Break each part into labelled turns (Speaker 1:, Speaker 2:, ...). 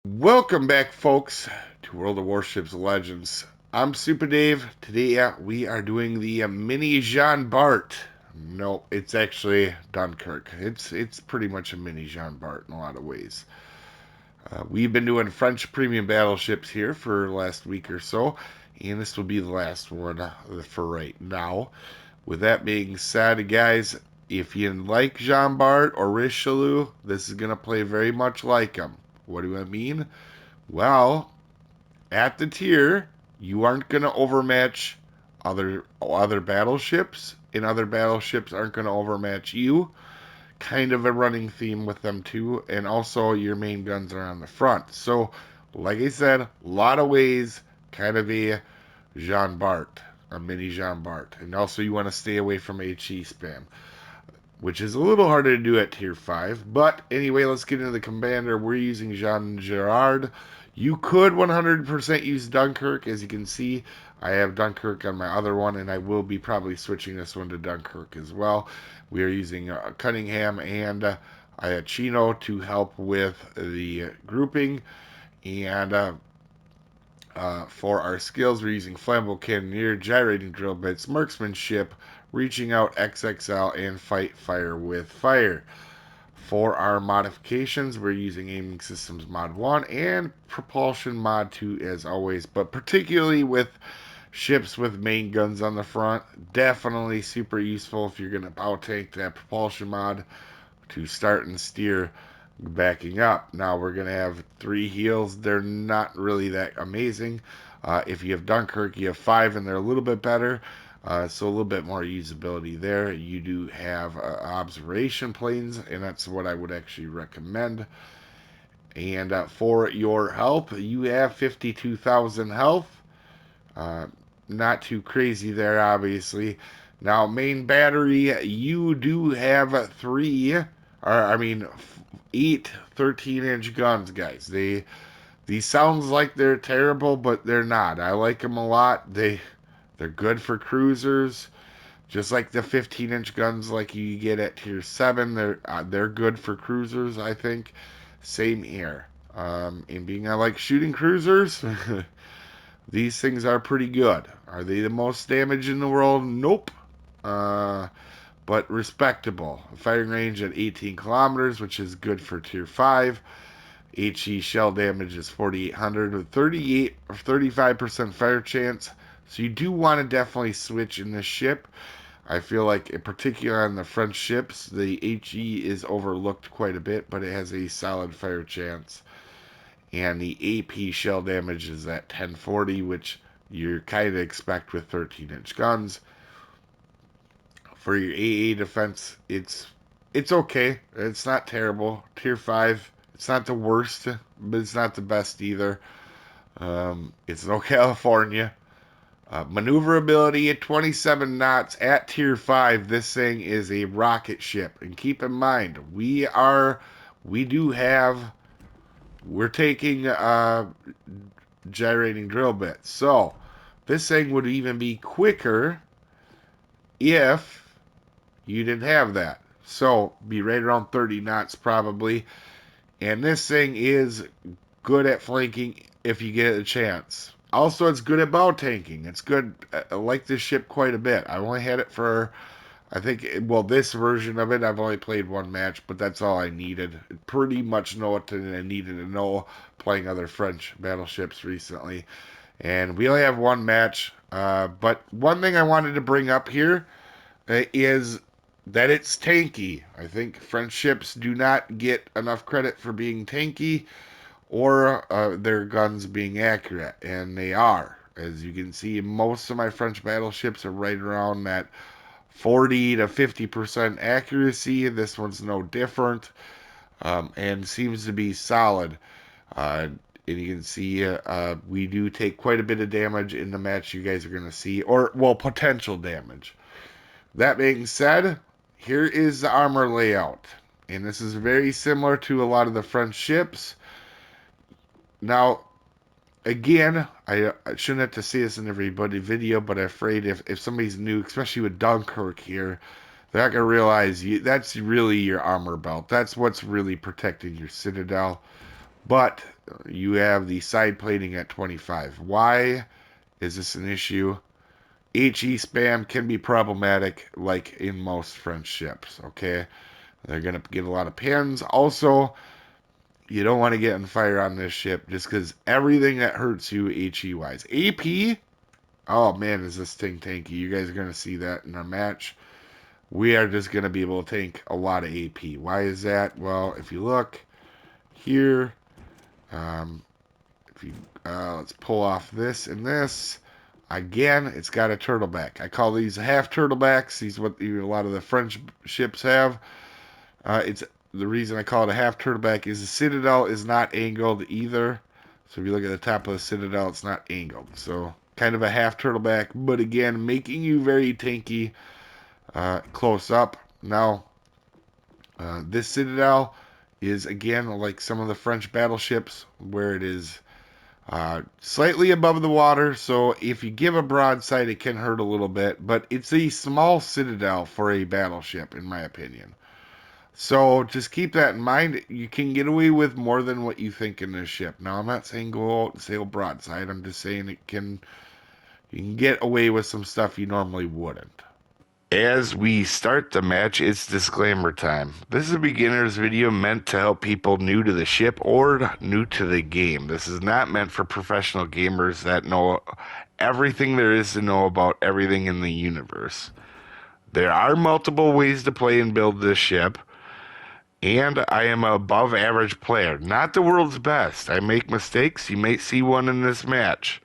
Speaker 1: Welcome back, folks, to World of Warships Legends. I'm Soopa-Dave. Today we are doing the mini Jean Bart. No, it's actually Dunkirk. It's pretty much a mini Jean Bart in a lot of ways. We've been doing French premium battleships here for the last week or so, and this will be the last one for right now. With that being said, guys, if you like Jean Bart or Richelieu, this is going to play very much like them. What do I mean? Well, at the tier, you aren't going to overmatch other battleships, and other battleships aren't going to overmatch you. Kind of a running theme with them too, and also your main guns are on the front. So, like I said, a lot of ways, kind of a Jean Bart, a mini Jean Bart, and also you want to stay away from HE spam, which is a little harder to do at tier 5. But anyway, let's get into the commander. We're using Jean Girard. You could 100% use Dunkirk. As you can see, I have Dunkirk on my other one, and I will be probably switching this one to Dunkirk as well. We are using Cunningham and Iachino to help with the grouping. And for our skills, we're using Flammable Cannoneer, Gyrating Drill Bits, Marksmanship, Reaching Out XXL, and Fight Fire with Fire. For our modifications, we're using Aiming Systems Mod 1 and Propulsion Mod 2 as always, but particularly with ships with main guns on the front, definitely super useful if you're going to bow tank that propulsion mod to start and steer backing up. Now we're going to have 3 heals. They're not really that amazing. If you have Dunkirk, you have 5 and they're a little bit better. So a little bit more usability there. You do have observation planes, and that's what I would actually recommend. And for your health, you have 52,000 health. Not too crazy there, obviously. Now, main battery, you do have 8 13-inch guns, guys. These sounds like they're terrible, but they're not. I like them a lot. They're good for cruisers, just like the 15-inch guns like you get at tier 7. They're good for cruisers, I think. Same here. And being I like shooting cruisers, these things are pretty good. Are they the most damage in the world? Nope. But respectable. Firing range at 18 kilometers, which is good for tier 5. HE shell damage is 4,800 with 38 or 35% fire chance. So you do want to definitely switch in this ship. I feel like, in particular on the French ships, the HE is overlooked quite a bit, but it has a solid fire chance. And the AP shell damage is at 1040, which you kind of expect with 13-inch guns. For your AA defense, it's okay. It's not terrible. Tier 5, it's not the worst, but it's not the best either. It's no California. Maneuverability at 27 knots at tier 5. This thing is a rocket ship. And keep in mind, we're taking gyrating drill bits. So this thing would even be quicker if you didn't have that. So be right around 30 knots probably. And this thing is good at flanking if you get a chance. Also, it's good at bow tanking. It's good. I like this ship quite a bit. I only had it for, I think, well, this version of it, I've only played one match, but that's all I needed. Pretty much know what I needed to know playing other French battleships recently. And we only have one match. But one thing I wanted to bring up here is that it's tanky. I think French ships do not get enough credit for being tanky or their guns being accurate, and they are. As you can see, most of my French battleships are right around that 40 to 50% accuracy. This one's no different, and seems to be solid. And you can see we do take quite a bit of damage in the match you guys are going to see, or, well, potential damage. That being said, here is the armor layout. And this is very similar to a lot of the French ships. Now, again, I shouldn't have to say this in every video, but I'm afraid if somebody's new, especially with Dunkirk here, They're not going to realize that's really your armor belt. That's what's really protecting your citadel. But you have the side plating at 25. Why is this an issue? HE spam can be problematic, like in most French ships, okay? They're going to get a lot of pins. Also, you don't want to get on fire on this ship just because everything that hurts you HE-wise. AP? Oh, man, is this thing tanky. You guys are going to see that in our match. We are just going to be able to tank a lot of AP. Why is that? Well, if you look here, if you let's pull off this and this. Again, it's got a turtleback. I call these half turtlebacks. These are what a lot of the French ships have. It's the reason I call it a half turtleback is the citadel is not angled either. So if you look at the top of the citadel, it's not angled. So kind of a half turtleback, but again, making you very tanky close up. Now, this citadel is again like some of the French battleships where it is slightly above the water, so if you give a broadside, it can hurt a little bit, but it's a small citadel for a battleship, in my opinion. So just keep that in mind. You can get away with more than what you think in this ship. Now, I'm not saying go out and sail broadside. I'm just saying you can get away with some stuff you normally wouldn't. As we start the match, it's disclaimer time. This is a beginner's video meant to help people new to the ship or new to the game. This is not meant for professional gamers that know everything there is to know about everything in the universe. There are multiple ways to play and build this ship, and I am an above average player, not the world's best. I make mistakes. You may see one in this match.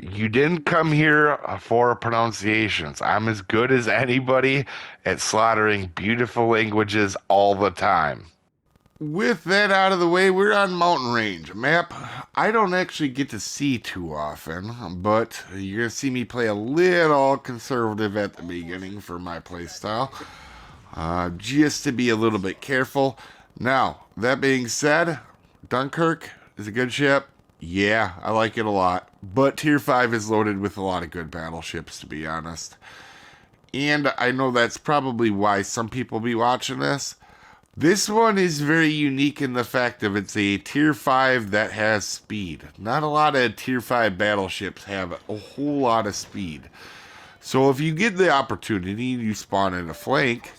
Speaker 1: You didn't come here for pronunciations. I'm as good as anybody at slaughtering beautiful languages all the time. With that out of the way, we're on Mountain Range. Map I don't actually get to see too often, but you're going to see me play a little conservative at the beginning for my playstyle, just to be a little bit careful. Now, that being said, Dunkirk is a good ship. Yeah, I like it a lot. But Tier 5 is loaded with a lot of good battleships, to be honest. And I know that's probably why some people be watching this. This one is very unique in the fact that it's a Tier 5 that has speed. Not a lot of Tier 5 battleships have a whole lot of speed. So if you get the opportunity and you spawn in a flank,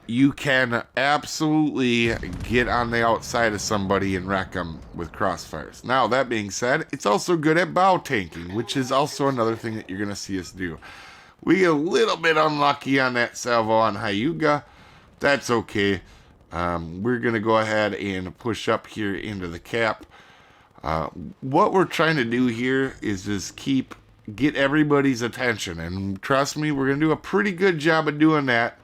Speaker 1: you can absolutely get on the outside of somebody and wreck them with crossfires. Now, that being said, it's also good at bow tanking, which is also another thing that you're going to see us do. We get a little bit unlucky on that salvo on Hyuga. That's okay. We're going to go ahead and push up here into the cap. What we're trying to do here is just get everybody's attention. And trust me, we're going to do a pretty good job of doing that.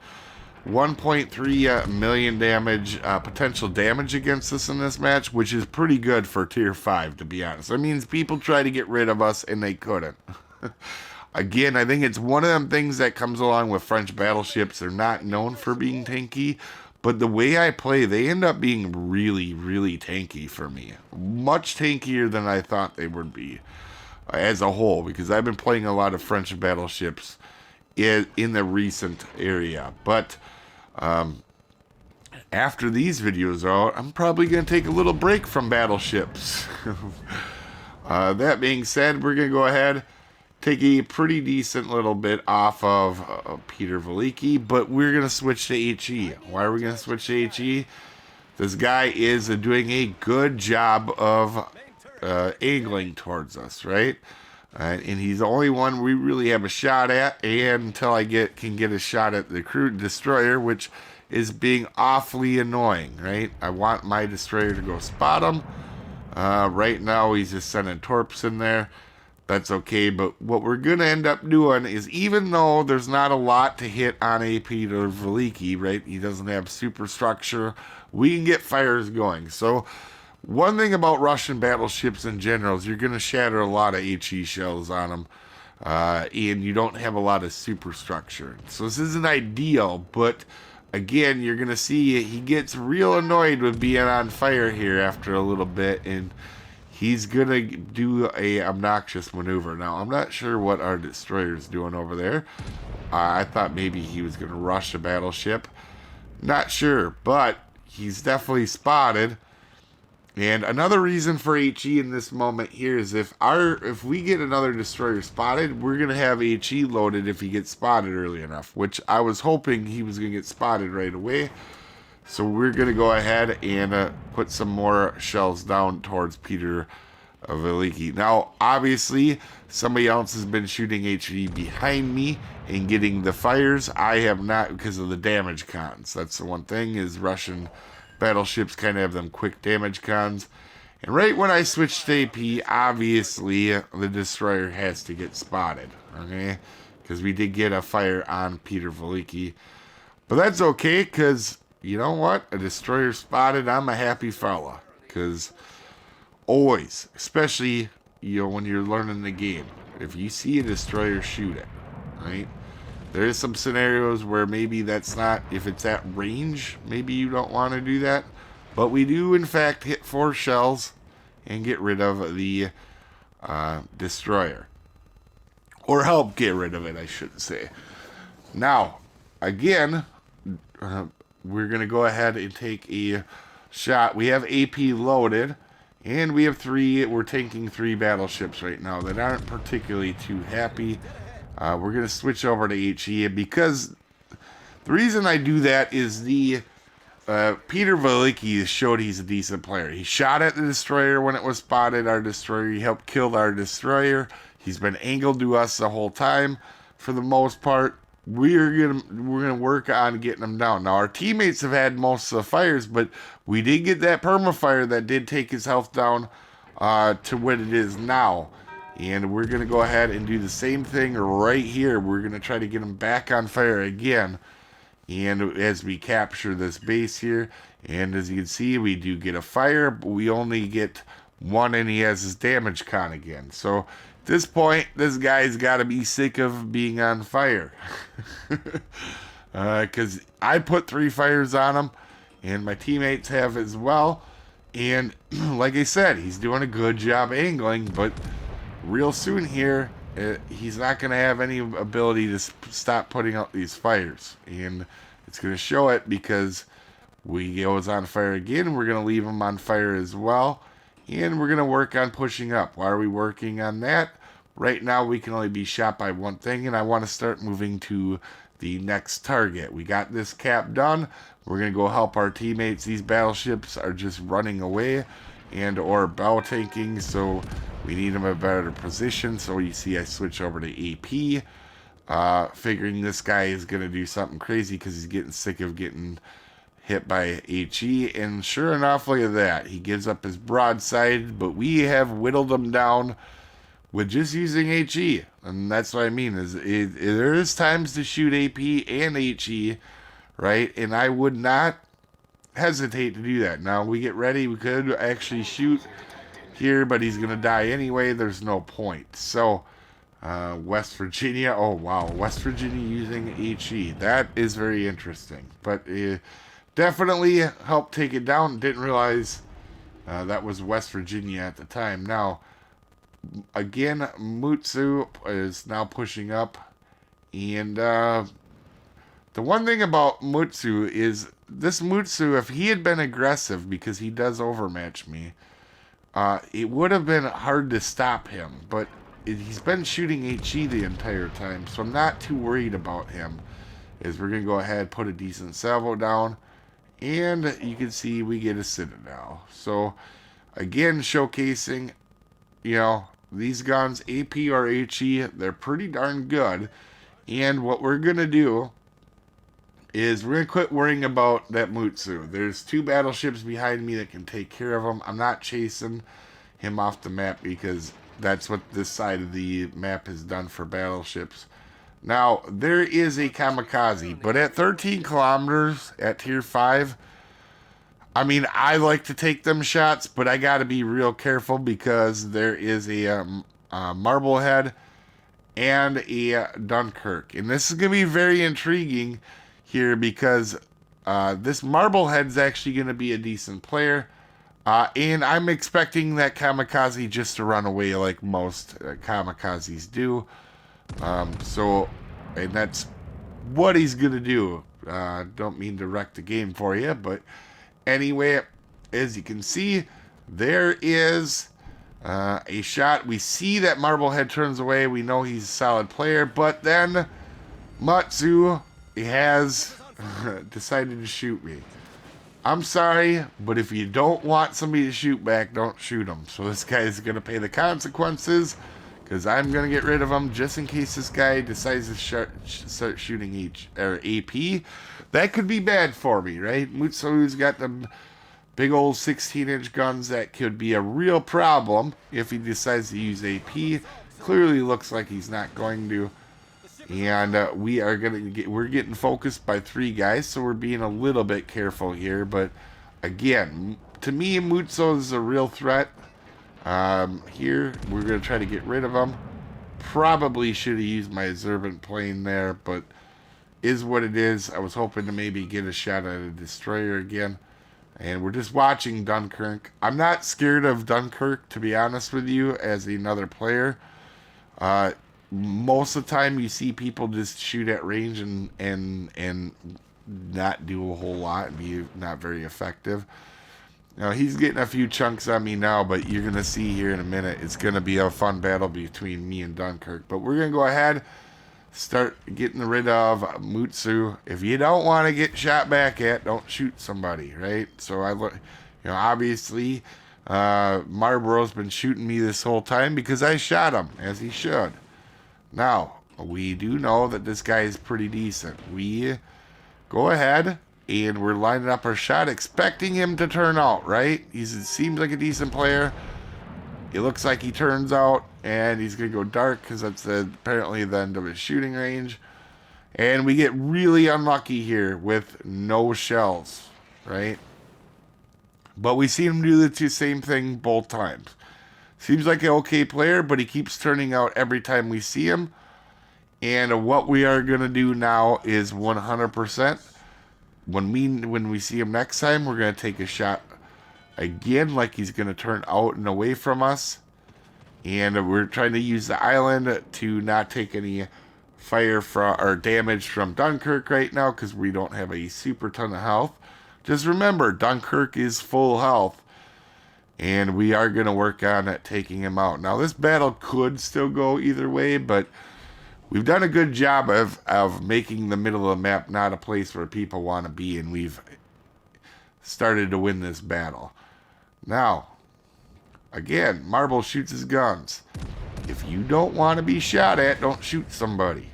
Speaker 1: 1.3 million damage, potential damage against us in this match, which is pretty good for Tier 5, to be honest. That means people try to get rid of us, and they couldn't. Again, I think it's one of them things that comes along with French battleships. They're not known for being tanky, but the way I play, they end up being really, really tanky for me. Much tankier than I thought they would be as a whole, because I've been playing a lot of French battleships in the recent area. But after these videos are out, I'm probably going to take a little break from battleships. That being said, we're going to go ahead, take a pretty decent little bit off of Peter Veliki, but we're going to switch to HE. Why are we going to switch to HE? This guy is doing a good job of angling towards us, right? And he's the only one we really have a shot at, and until I can get a shot at the crew destroyer, which is being awfully annoying, right? I want my destroyer to go spot him. Right now he's just sending torps in there. That's okay, but what we're going to end up doing is, even though there's not a lot to hit on AP to Veliki, right? He doesn't have superstructure. We can get fires going. So one thing about Russian battleships in general is you're going to shatter a lot of HE shells on them, and you don't have a lot of superstructure. So this isn't ideal, but again, you're going to see he gets real annoyed with being on fire here after a little bit, and he's going to do a obnoxious maneuver. Now, I'm not sure what our destroyer's doing over there. I thought maybe he was going to rush a battleship. Not sure, but he's definitely spotted. And another reason for HE in this moment here is if we get another destroyer spotted, we're gonna have HE loaded if he gets spotted early enough, which I was hoping he was gonna get spotted right away. So we're gonna go ahead and put some more shells down towards Peter Veliki. Now, obviously, somebody else has been shooting HE behind me and getting the fires. I have not, because of the damage cons. That's the one thing, is Russian battleships kind of have them quick damage cons. And right when I switch to AP, obviously the destroyer has to get spotted, okay? Because we did get a fire on Peter Veliki. But that's okay, because you know what? A destroyer spotted, I'm a happy fella. Because always, especially when you're learning the game, if you see a destroyer, shoot it, right? There is some scenarios where maybe that's not, if it's at range, maybe you don't want to do that. But we do, in fact, hit 4 shells and get rid of the destroyer. Or help get rid of it, I should say. Now, again, we're going to go ahead and take a shot. We have AP loaded, and we have we're tanking 3 battleships right now that aren't particularly too happy. We're going to switch over to HE because the reason I do that is Peter Veliki showed he's a decent player. He shot at the destroyer when it was spotted, our destroyer. He helped kill our destroyer. He's been angled to us the whole time for the most part. We're gonna work on getting him down. Now, our teammates have had most of the fires, but we did get that permafire that did take his health down to what it is now. And we're going to go ahead and do the same thing right here. We're going to try to get him back on fire again. And as we capture this base here, and as you can see, we do get a fire, but we only get 1 and he has his damage con again. So at this point, this guy's got to be sick of being on fire. Because I put 3 fires on him, and my teammates have as well. And like I said, he's doing a good job angling, but real soon here, he's not going to have any ability to stop putting out these fires. And it's going to show it because he goes on fire again. We're going to leave him on fire as well. And we're going to work on pushing up. Why are we working on that? Right now, we can only be shot by one thing, and I want to start moving to the next target. We got this cap done. We're going to go help our teammates. These battleships are just running away and or bow tanking, so we need them in a better position. So you see I switch over to AP, figuring this guy is going to do something crazy because he's getting sick of getting hit by HE. And sure enough, look at that. He gives up his broadside, but we have whittled him down with just using HE. And that's what I mean, is there is times to shoot AP and HE, right? And I would not hesitate to do that. Now, we get ready. We could actually shoot here, but he's going to die anyway. There's no point. So, West Virginia. Oh, wow. West Virginia using HE. That is very interesting. But definitely helped take it down. Didn't realize that was West Virginia at the time. Now, again, Mutsu is now pushing up. And the one thing about Mutsu is this Mutsu, if he had been aggressive, because he does overmatch me, it would have been hard to stop him. But he's been shooting HE the entire time, so I'm not too worried about him. We're going to go ahead, put a decent salvo down, and you can see we get a Citadel. So, again, showcasing, these guns, AP or HE, they're pretty darn good. And what we're going to do is we're going to quit worrying about that Mutsu. There's 2 battleships behind me that can take care of him. I'm not chasing him off the map because that's what this side of the map has done for battleships. Now, there is a kamikaze, but at 13 kilometers at tier 5, I mean, I like to take them shots, but I got to be real careful because there is a Marblehead and a Dunkerque. And this is going to be very intriguing here because this Marblehead's actually going to be a decent player. And I'm expecting that kamikaze just to run away like most kamikazes do. And that's what he's going to do. Don't mean to wreck the game for you, but anyway, as you can see, there is a shot. We see that Marblehead turns away. We know he's a solid player, but then Matsu has decided to shoot me. I'm sorry, but if you don't want somebody to shoot back, don't shoot him. So this guy is going to pay the consequences, because I'm going to get rid of him just in case this guy decides to start shooting AP. That could be bad for me, right? Mutsu's got the big old 16-inch guns. That could be a real problem if he decides to use AP. Clearly looks like he's not going to. And we're getting focused by 3 guys, so we're being a little bit careful here. But again, to me, Mutsu is a real threat. Here, we're going to try to get rid of him. Probably should have used my observant plane there, but is what it is. I was hoping to maybe get a shot at a destroyer again. And we're just watching Dunkerque. I'm not scared of Dunkerque, to be honest with you, as another player. Most of the time you see people just shoot at range and not do a whole lot and be not very effective. Now he's getting a few chunks on me now, but you're going to see here in a minute it's going to be a fun battle between me and Dunkerque. But we're going to go ahead, start getting rid of Mutsu. If you don't want to get shot back at, don't shoot somebody, right? So obviously Marlboro's been shooting me this whole time because I shot him, as he should. Now, we do know that this guy is pretty decent. We go ahead and we're lining up our shot, expecting him to turn out, right? He seems like a decent player. It looks like he turns out, and he's going to go dark because that's apparently the end of his shooting range. And we get really unlucky here with no shells, right? But we see him do the same thing both times. Seems like an okay player, but he keeps turning out every time we see him. And what we are going to do now is 100%. When we see him next time, we're going to take a shot again, like he's going to turn out and away from us. And we're trying to use the island to not take any fire or damage from Dunkerque right now, because we don't have a super ton of health. Just remember, Dunkerque is full health. And we are going to work on taking him out. Now, this battle could still go either way, but we've done a good job of making the middle of the map not a place where people want to be, and we've started to win this battle. Now, again, Marble shoots his guns. If you don't want to be shot at, don't shoot somebody.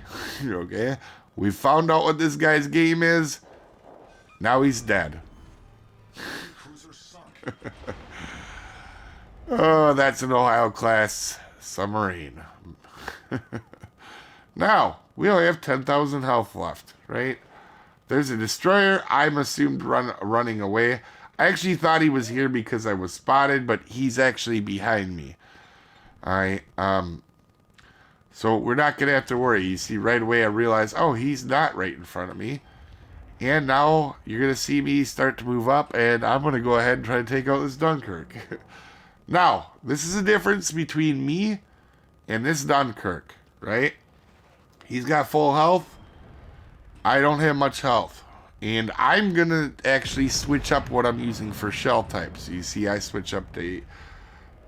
Speaker 1: Okay? We found out what this guy's game is. Now he's dead. Oh, that's an Ohio-class submarine. Now, we only have 10,000 health left, right? There's a destroyer. I'm assumed running away. I actually thought he was here because I was spotted, but he's actually behind me. All right. So we're not going to have to worry. You see, right away I realized, oh, he's not right in front of me. And now you're going to see me start to move up, and I'm going to go ahead and try to take out this Dunkerque. Now, this is the difference between me and this Dunkerque, right? He's got full health. I don't have much health. And I'm going to actually switch up what I'm using for shell types. You see, I switch up to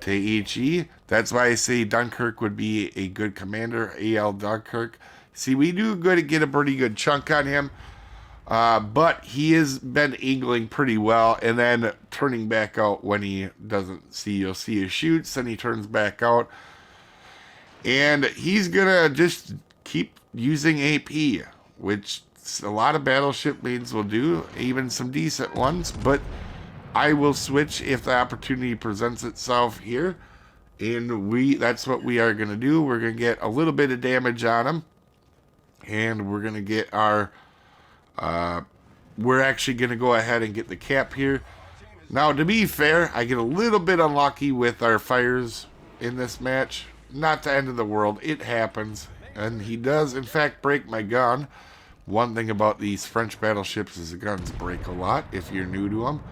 Speaker 1: HE. That's why I say Dunkerque would be a good commander, AL Dunkerque. See, we do good to get a pretty good chunk on him. But he has been angling pretty well and then turning back out when he doesn't see. You'll see he shoots, then he turns back out. And he's going to just keep using AP, which a lot of battleship mains will do, even some decent ones. But I will switch if the opportunity presents itself here. And that's what we are going to do. We're going to get a little bit of damage on him. And we're going to get our... we're actually going to go ahead and get the cap here. Now, to be fair, I get a little bit unlucky with our fires in this match. Not the end of the world. It happens. And he does, in fact, break my gun. One thing about these French battleships is the guns break a lot if you're new to them.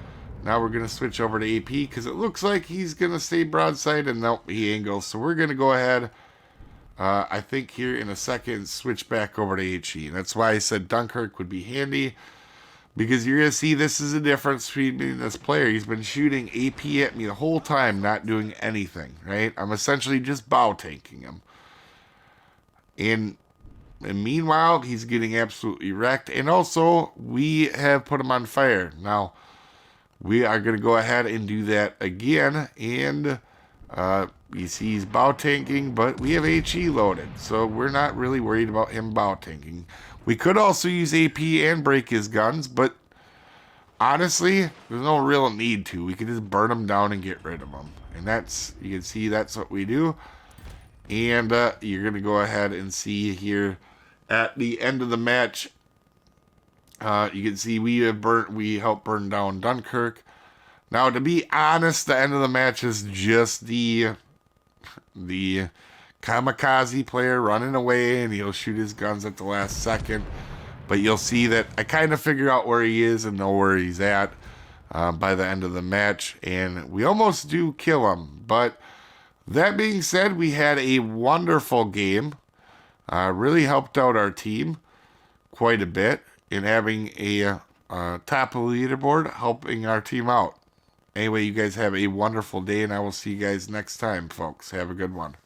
Speaker 1: Now we're going to switch over to AP because it looks like he's going to stay broadside, and nope, he angles. So we're going to go ahead, I think here in a second, switch back over to HE. That's why I said Dunkerque would be handy, because you're going to see this is a difference between this player. He's been shooting AP at me the whole time, not doing anything, right? I'm essentially just bow tanking him. And meanwhile, he's getting absolutely wrecked. And also, we have put him on fire. Now, we are going to go ahead and do that again. And you see he's bow tanking, but we have HE loaded. So we're not really worried about him bow tanking. We could also use AP and break his guns, but honestly, there's no real need to. We could just burn him down and get rid of him. And that's, you can see that's what we do. And you're going to go ahead and see here at the end of the match, you can see we helped burn down Dunkerque. Now, to be honest, the end of the match is just the kamikaze player running away, and he'll shoot his guns at the last second. But you'll see that I kind of figure out where he is and know where he's at by the end of the match, and we almost do kill him. But that being said, we had a wonderful game. Really helped out our team quite a bit in having a top of the leaderboard, helping our team out. Anyway, you guys have a wonderful day, and I will see you guys next time, folks. Have a good one.